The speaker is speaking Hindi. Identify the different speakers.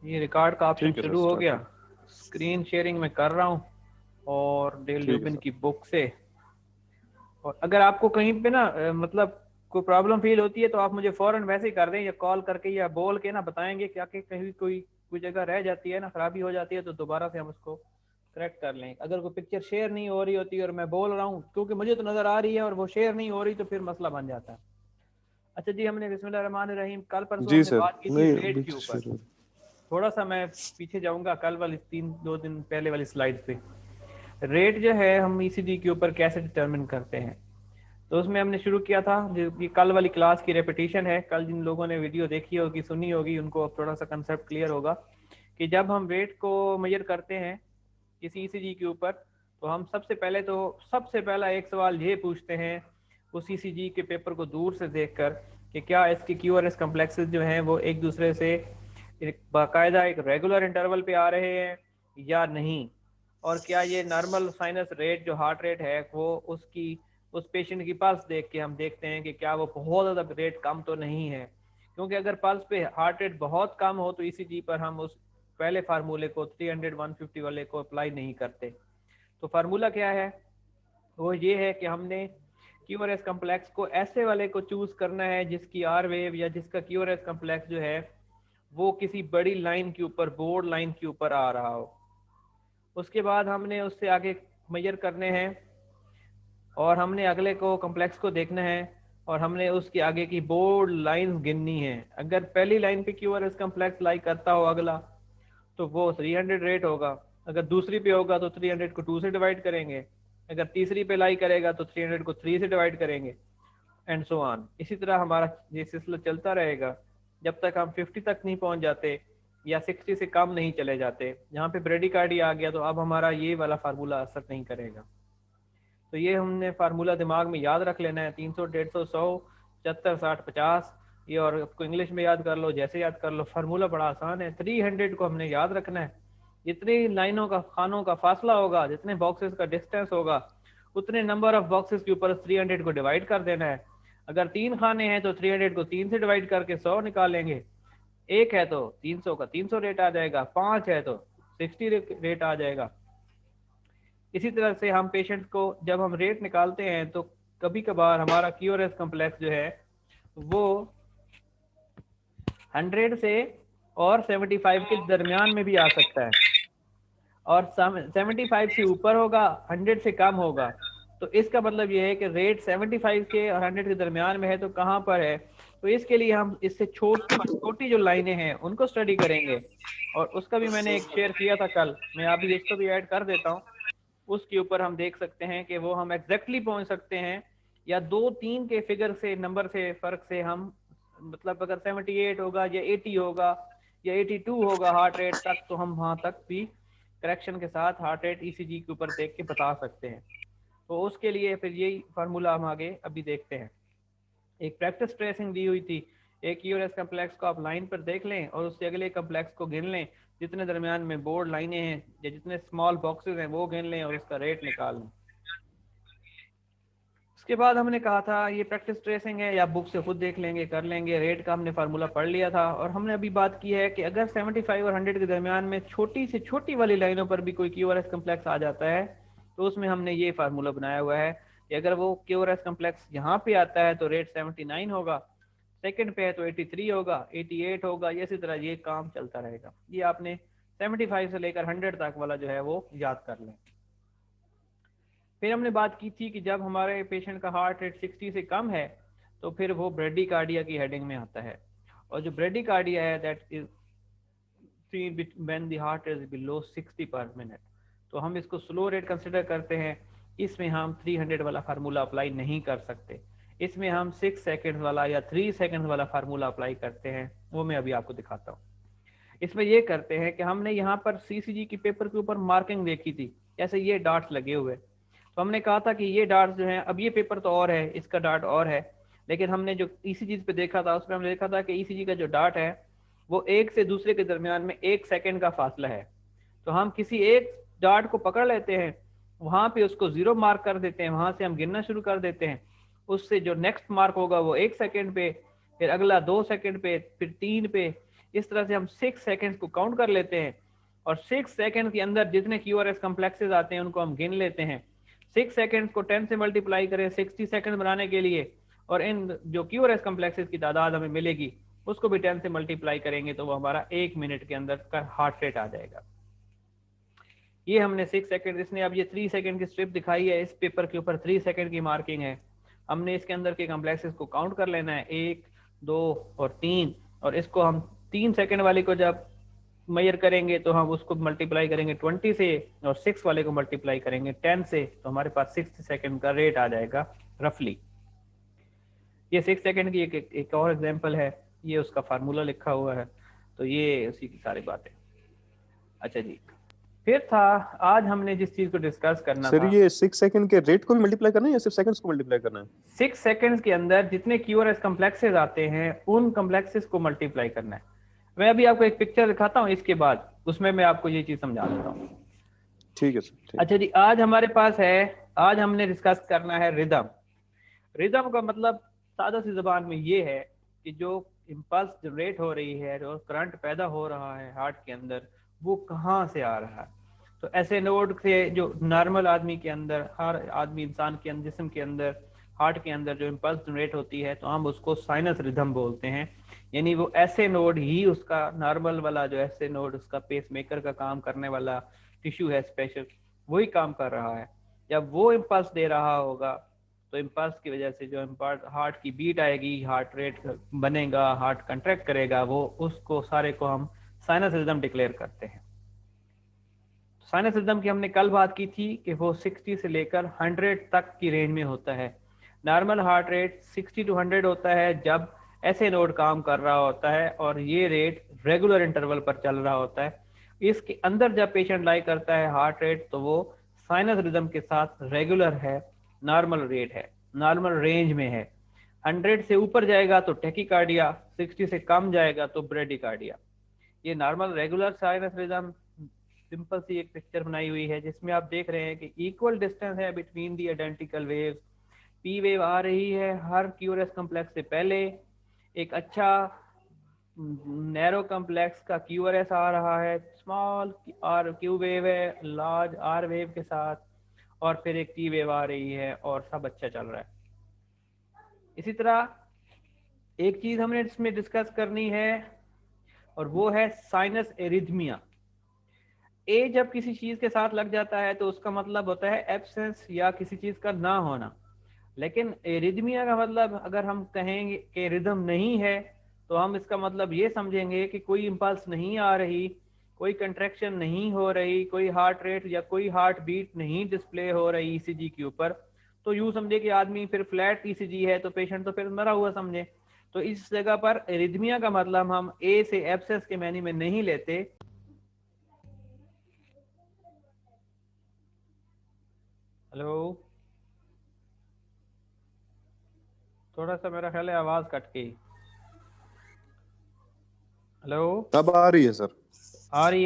Speaker 1: ये रिकॉर्ड का ऑप्शन
Speaker 2: ठीक है सर,
Speaker 1: शुरू हो
Speaker 2: स्टार्ट
Speaker 1: गया।
Speaker 2: करें।
Speaker 1: स्क्रीन शेयरिंग में कर रहा हूँ और डेल
Speaker 2: ठीक है
Speaker 1: ल्यूबिन
Speaker 2: सर।
Speaker 1: की बुक से। और अगर आपको कहीं पे ना मतलब कोई प्रॉब्लम फील होती है तो आप मुझे फौरन वैसे ही कर दें, या कॉल करके या बोल के ना बताएंगे क्या कि कहीं कोई कोई जगह रह जाती है ना, खराबी हो जाती है, तो दोबारा से हम उसको करेक्ट कर लें। अगर कोई पिक्चर शेयर नहीं हो रही होती और मैं बोल रहा हूँ क्योंकि मुझे तो नज़र आ रही है और वो शेयर नहीं हो रही, तो फिर मसला बन जाता है। अच्छा जी, हमने बिस्मिल्लाहिर्रहमानिर्रहीम कल परसों
Speaker 2: जी
Speaker 1: हमने
Speaker 2: सर,
Speaker 1: बात की थी
Speaker 2: नहीं
Speaker 1: रेट
Speaker 2: अभी
Speaker 1: के
Speaker 2: तो
Speaker 1: ऊपर।
Speaker 2: शुरू।
Speaker 1: थोड़ा सा मैं पीछे जाऊंगा कल वाली 2 दिन पहले वाली स्लाइड पे। रेट जो है हम ईसीजी के ऊपर कैसे डिटरमिन करते हैं, तो उसमें हमने शुरू किया था, जो कि कल वाली क्लास की रेपिटेशन है। कल जिन लोगों ने वीडियो देखी होगी, सुनी होगी, उनको अब थोड़ा सा कंसेप्ट क्लियर होगा कि जब हम रेट को मेजर करते हैं किसी ईसीजी के ऊपर, तो हम सबसे पहला एक सवाल ये पूछते हैं उस ईसीजी के पेपर को दूर से देखकर कि क्या इसके क्यूआरएस कम्प्लेक्सेस जो हैं वो एक दूसरे से एक बाकायदा एक रेगुलर इंटरवल पे आ रहे हैं या नहीं, और क्या ये नॉर्मल साइनस रेट जो हार्ट रेट है वो उसकी उस पेशेंट की पल्स देख के हम देखते हैं कि क्या वो बहुत ज़्यादा रेट कम तो नहीं है। क्योंकि अगर पल्स पे हार्ट रेट बहुत कम हो तो ईसीजी पर हम उस पहले फार्मूले को 300 150 वाले को अप्लाई नहीं करते। तो फार्मूला क्या है, वो ये है कि हमने क्यूआरएस कम्प्लेक्स को ऐसे वाले को चूज करना है जिसकी आर वेव या जिसका क्यूआरएस कम्प्लेक्स जो है वो किसी बड़ी लाइन के ऊपर, बोर्ड लाइन के ऊपर आ रहा हो। उसके बाद हमने उससे आगे मेजर करने हैं और हमने अगले को कम्प्लेक्स को देखना है और हमने उसके आगे की बोर्ड लाइन गिननी है। अगर पहली लाइन पे क्यूआरएस कम्प्लेक्स लाई करता हो अगला, तो वो 300 रेट होगा। अगर दूसरी पे होगा तो 300 को 2 से डिवाइड करेंगे। अगर तीसरी पे लाई करेगा तो 300 को 3 से डिवाइड करेंगे, एंड सो ऑन। इसी तरह हमारा ये सिलसिला चलता रहेगा जब तक हम 50 तक नहीं पहुंच जाते या 60 से कम नहीं चले जाते। यहाँ पे ब्रेडिकार्डिया आ गया तो अब हमारा ये वाला फार्मूला असर नहीं करेगा। तो ये हमने फार्मूला दिमाग में याद रख लेना है, 300 150 100 75 60 50। ये और आपको इंग्लिश में याद कर लो, जैसे याद कर लो, फार्मूला बड़ा आसान है। 300 को हमने याद रखना है। जितनी लाइनों का खानों का फासला होगा, जितने बॉक्सेस का डिस्टेंस होगा, उतने नंबर ऑफ बॉक्सेस के ऊपर 300 को डिवाइड कर देना है। अगर 3 खाने हैं तो 300 को 3 से डिवाइड करके 100 निकालेंगे। एक है तो 300 का 300 रेट आ जाएगा, 5 है तो 60 रेट आ जाएगा। इसी तरह से हम पेशेंट को जब हम रेट निकालते हैं तो कभी कभार हमारा क्यूआरएस कम्प्लेक्स जो है वो 100 से और 75 के दरमियान में भी आ सकता है, और 75 से ऊपर होगा, 100 से कम होगा। तो इसका मतलब ये है कि रेट 75 के और 100 के दरमियान में है तो कहाँ पर है। तो इसके लिए हम इससे छोटी छोटी जो लाइनें हैं उनको स्टडी करेंगे, और उसका भी मैंने एक शेयर किया था कल, मैं अभी इसको भी ऐड कर देता हूँ। उसके ऊपर हम देख सकते हैं कि वो हम एग्जैक्टली पहुंच सकते हैं या 2 3 के फिगर से, नंबर से फर्क से हम, मतलब अगर 78 होगा या 80 होगा या 82 होगा हार्ट रेट तक, तो हम वहां तक भी करेक्शन के साथ हार्ट रेट ईसीजी के ऊपर देख के बता सकते हैं। तो उसके लिए फिर यही फार्मूला हम आगे अभी देखते हैं। एक प्रैक्टिस ट्रेसिंग दी हुई थी, एक यूएस कम्प्लेक्स को आप लाइन पर देख लें और उससे अगले कम्प्लेक्स को गिन लें, जितने दरमियान में बोर्ड लाइनें हैं या जितने स्मॉल बॉक्सेस हैं वो गिन लें और उसका रेट निकाल लें। उसके बाद हमने कहा था ये प्रैक्टिस ट्रेसिंग है, या बुक से खुद देख लेंगे, कर लेंगे। रेट का हमने फार्मूला पढ़ लिया था, और हमने अभी बात की है कि अगर 75 और 100 के दरमियान में छोटी से छोटी वाली लाइनों पर भी कोई क्यूआरएस कम्प्लेक्स आ जाता है तो उसमें हमने ये फार्मूला बनाया हुआ है कि अगर वो क्यूआरएस कम्प्लेक्स यहाँ पे आता है तो रेट 79 होगा, सेकंड पे है तो 83 होगा, 88 होगा, ये इसी तरह ये काम चलता रहेगा। ये आपने 75 से लेकर 100 तक वाला जो है वो याद कर लें। फिर हमने बात की थी कि जब हमारे पेशेंट का हार्ट रेट 60 से कम है तो फिर वो ब्रेडिकार्डिया की हेडिंग में आता है। और जो ब्रेडिकार्डिया है that is seen when the heart is below 60 पर मिनट, तो हम इसको स्लो रेट कंसिडर करते हैं। इसमें हम 300 वाला फार्मूला अप्लाई नहीं कर सकते, इसमें हम 6 सेकंड वाला या 3 सेकंड वाला फार्मूला अप्लाई करते हैं। वो मैं अभी आपको दिखाता हूँ। इसमें ये करते हैं कि हमने यहाँ पर सीसीजी की पेपर के ऊपर मार्किंग देखी थी, जैसे ये डॉट्स लगे हुए, तो हमने कहा था कि ये डॉट्स जो हैं, अब ये पेपर तो और है, इसका डॉट और है, लेकिन हमने जो ईसीजी पे देखा था उसमें हमने देखा था कि ईसीजी का जो डॉट है वो एक से दूसरे के दरमियान में 1 सेकंड का फासला है। तो हम किसी एक डॉट को पकड़ लेते हैं, वहां पे उसको 0 मार्क कर देते हैं, वहां से हम गिनना शुरू कर देते हैं। उससे जो नेक्स्ट मार्क होगा वो 1 सेकंड पे, फिर अगला 2 सेकंड पे, फिर 3 पे, इस तरह से हम 6 सेकंड्स को काउंट कर लेते हैं और 6 सेकंड के अंदर जितने QRS कॉम्प्लेक्सेस आते हैं उनको हम गिन लेते हैं। 6 सेकंड्स को 10 से मल्टीप्लाई करें 60 सेकंड बनाने के लिए, और इन जो QRS कॉम्प्लेक्सेस की तादाद हमें मिलेगी उसको भी 10 से मल्टीप्लाई करेंगे तो वो हमारा 1 मिनट के अंदर का हार्ट रेट आ जाएगा। ये हमने 6 सेकंड, इसने अब ये 3 सेकंड की स्ट्रिप दिखाई है, इस पेपर के ऊपर 3 सेकंड की मार्किंग है। हमने इसके अंदर के कॉम्प्लेक्सेस को काउंट कर लेना है 1, 2 और 3, और इसको हम 3 सेकंड वाले को जब मेजर करेंगे तो हम उसको मल्टीप्लाई करेंगे 20 से, और 6 वाले को मल्टीप्लाई करेंगे 10 से, तो हमारे पास 60 सेकंड का रेट आ जाएगा रफली। ये 6 सेकंड की एक और एग्जांपल है, ये उसका फार्मूला लिखा हुआ है, तो ये उसी की सारी बातें। अच्छा जी, फिर था आज हमने जिस चीज को डिस्कस करना
Speaker 2: सर
Speaker 1: था,
Speaker 2: ये 6 सेकंड के रेट को भी मल्टीप्लाई करना है या सिर्फ सेकंड्स को मल्टीप्लाई करना है?
Speaker 1: 6 सेकंड्स के अंदर जितने QRS कॉम्प्लेक्सेस आते हैं उन कॉम्प्लेक्सेस को मल्टीप्लाई करना है। मैं अभी आपको एक पिक्चर दिखाता हूँ, इसके बाद उसमें मैं आपको ये चीज समझा देता हूँ।
Speaker 2: ठीक है सर।
Speaker 1: अच्छा जी, आज हमारे पास है, आज हमने डिस्कस करना है रिदम। रिदम का मतलब सादा सी जबान में ये है कि जो इम्पल्स जनरेट हो रही है, जो करंट पैदा हो रहा है हार्ट के अंदर, वो कहाँ से आ रहा है। तो ऐसे नोड से जो नॉर्मल आदमी के अंदर, हर आदमी इंसान के अंदर, जिस्म के अंदर, हार्ट के अंदर जो इम्पल्स जनरेट होती है तो हम उसको साइनस रिदम बोलते हैं। यानी वो ऐसे नोड ही, उसका नॉर्मल वाला जो ऐसे नोड, उसका पेस मेकर का काम करने वाला टिश्यू है स्पेशल, वही काम कर रहा है। जब वो इम्पल्स दे रहा होगा तो इम्पल्स की वजह से जो हार्ट की बीट आएगी, हार्ट रेट बनेगा, हार्ट कंट्रैक्ट करेगा, वो उसको सारे को हम साइनस रिदम डिक्लेयर करते हैं। साइनस रिदम की हमने कल बात की थी कि वो 60 से लेकर 100 तक की रेंज में होता है। नॉर्मल हार्ट रेट 60 to 100 होता है जब ऐसे नोड काम कर रहा होता है और ये रेट रेगुलर इंटरवल पर चल रहा होता है। इसके अंदर जब पेशेंट लाई करता है हार्ट रेट, तो वो साइनस रिदम के साथ रेगुलर है, नॉर्मल रेट है, नॉर्मल रेंज में है। 100 से ऊपर जाएगा तो टेकिकार्डिया, 60 से कम जाएगा तो ब्रेडिकार्डिया। ये normal regular sinus rhythm, simple सी एक पिक्चर बनाई हुई है जिसमें आप देख रहे हैं कि इक्वल डिस्टेंस है between the identical waves. P wave आ रही है हर QRS कॉम्प्लेक्स से पहले, एक अच्छा नैरो कॉम्प्लेक्स का QRS आ रहा है, स्मॉल आर क्यू वेव है लार्ज आर वेव के साथ, और फिर एक टी वेव आ रही है और सब अच्छा चल रहा है। इसी तरह एक चीज हमने इसमें डिस्कस करनी है और वो है साइनस एरिथमिया। ए जब किसी चीज के साथ लग जाता है तो उसका मतलब होता है एब्सेंस या किसी चीज का ना होना, लेकिन एरिथमिया का मतलब अगर हम कहेंगे कि रिदम नहीं है तो हम इसका मतलब ये समझेंगे कि कोई इम्पल्स नहीं आ रही, कोई कंट्रैक्शन नहीं हो रही, कोई हार्ट रेट या कोई हार्ट बीट नहीं डिस्प्ले हो रही ECG के ऊपर। तो यूं समझे कि आदमी फिर फ्लैट ECG है तो पेशेंट तो फिर मरा हुआ समझे। तो इस जगह पर एरिथमिया का मतलब हम ए से एब्सेंस के मायने में नहीं लेते। हेलो, थोड़ा सा मेरा ख्याल है आवाज कट गई। हेलो,
Speaker 2: अब आ रही है सर।
Speaker 1: आ रही है?